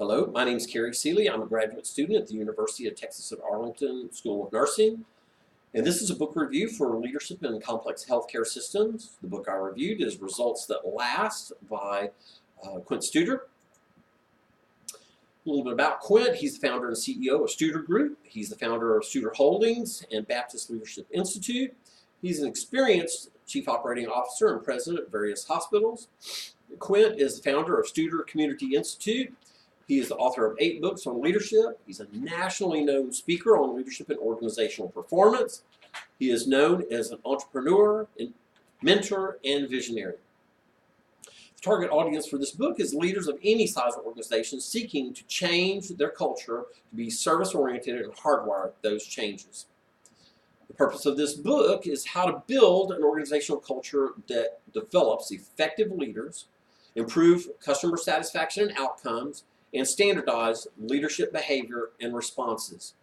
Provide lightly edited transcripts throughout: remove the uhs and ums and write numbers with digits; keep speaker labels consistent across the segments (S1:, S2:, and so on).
S1: Hello, my name is Kerry. I'm a graduate student at the University of Texas at Arlington School of Nursing. And this is a book review for Leadership in Complex Healthcare Systems. The book I reviewed is Results That Last by Quint. A little bit about Quint. He's the founder and CEO of Studer Group. He's the founder of Studer Holdings and Baptist Leadership Institute. He's an experienced chief operating officer and president of various hospitals. Quint is the founder of Studer Community Institute. He is the author of 8 books on leadership. He's a nationally known speaker on leadership and organizational performance. He is known as an entrepreneur, mentor, and visionary. The target audience for this book is leaders of any size organization seeking to change their culture to be service-oriented and hardwire those changes. The purpose of this book is how to build an organizational culture that develops effective leaders, improve customer satisfaction and outcomes, and standardize leadership behavior and responses.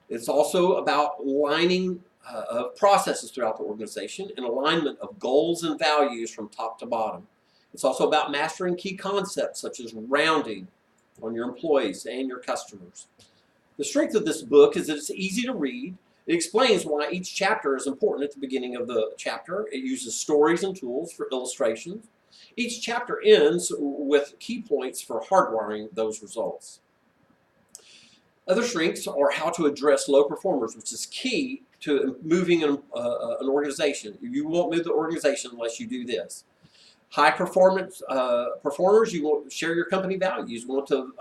S1: It's also about aligning of processes throughout the organization and alignment of goals and values from top to bottom. It's also about mastering key concepts such as rounding on your employees and your customers. The strength of this book is that it's easy to read. It explains why each chapter is important at the beginning of the chapter. It uses stories and tools for illustrations. Each chapter ends with key points for hardwiring those results. Other strengths are how to address low performers, which is key to moving an organization. You won't move the organization unless you do this. High performance performers, you want to share your company values. You want to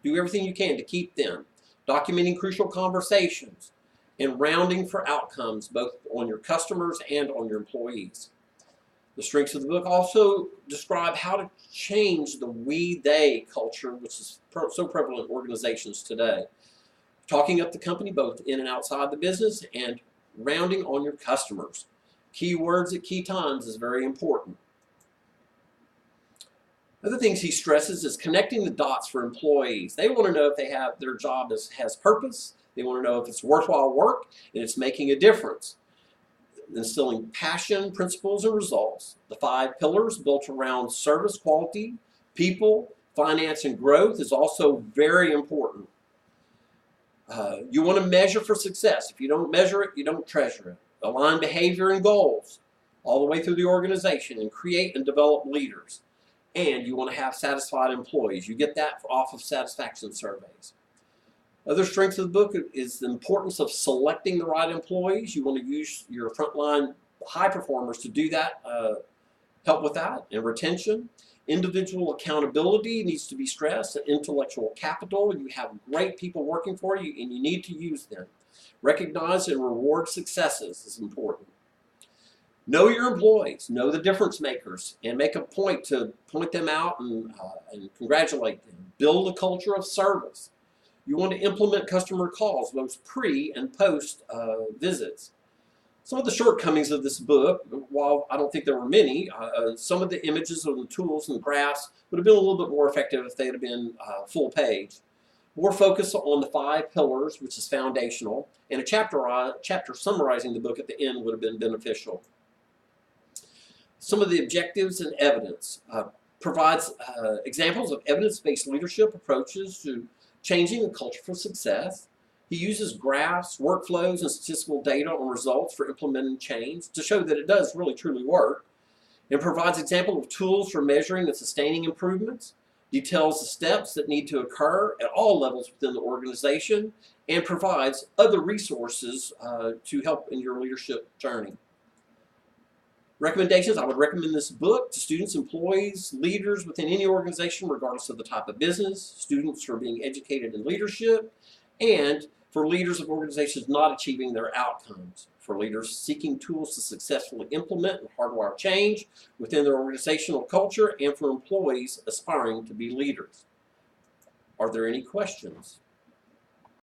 S1: do everything you can to keep them. Documenting crucial conversations and rounding for outcomes both on your customers and on your employees. The strengths of the book also describe how to change the we-they culture, which is so prevalent in organizations today. Talking up the company both in and outside the business and rounding on your customers. Key words at key times is very important. Other things he stresses is connecting the dots for employees. They want to know if they have their job has purpose. They want to know if it's worthwhile work and it's making a difference. Instilling passion, principles, and results. The 5 pillars built around service quality, people, finance, and growth is also very important. You want to measure for success. If you don't measure it, you don't treasure it. Align behavior and goals all the way through the organization and create and develop leaders. And you want to have satisfied employees. You get that off of satisfaction surveys. Other strengths of the book is the importance of selecting the right employees. You want to use your frontline high performers to do that, help with that, and retention. Individual accountability needs to be stressed, and intellectual capital. You have great people working for you, and you need to use them. Recognize and reward successes is important. Know your employees, know the difference makers, and make a point to point them out and congratulate them. Build a culture of service. You want to implement customer calls, both pre and post visits. Some of the shortcomings of this book, while I don't think there were many, some of the images and the tools and the graphs would have been a little bit more effective if they had been full page. More focus on the 5 pillars, which is foundational, and a chapter summarizing the book at the end would have been beneficial. Some of the objectives and evidence provides examples of evidence-based leadership approaches to changing a culture for success. He uses graphs, workflows, and statistical data on results for implementing change to show that it does really truly work, and provides examples of tools for measuring and sustaining improvements, details the steps that need to occur at all levels within the organization, and provides other resources to help in your leadership journey. Recommendations: I would recommend this book to students, employees, leaders within any organization, regardless of the type of business, students who are being educated in leadership, and for leaders of organizations not achieving their outcomes, for leaders seeking tools to successfully implement and hardwire change within their organizational culture, and for employees aspiring to be leaders. Are there any questions?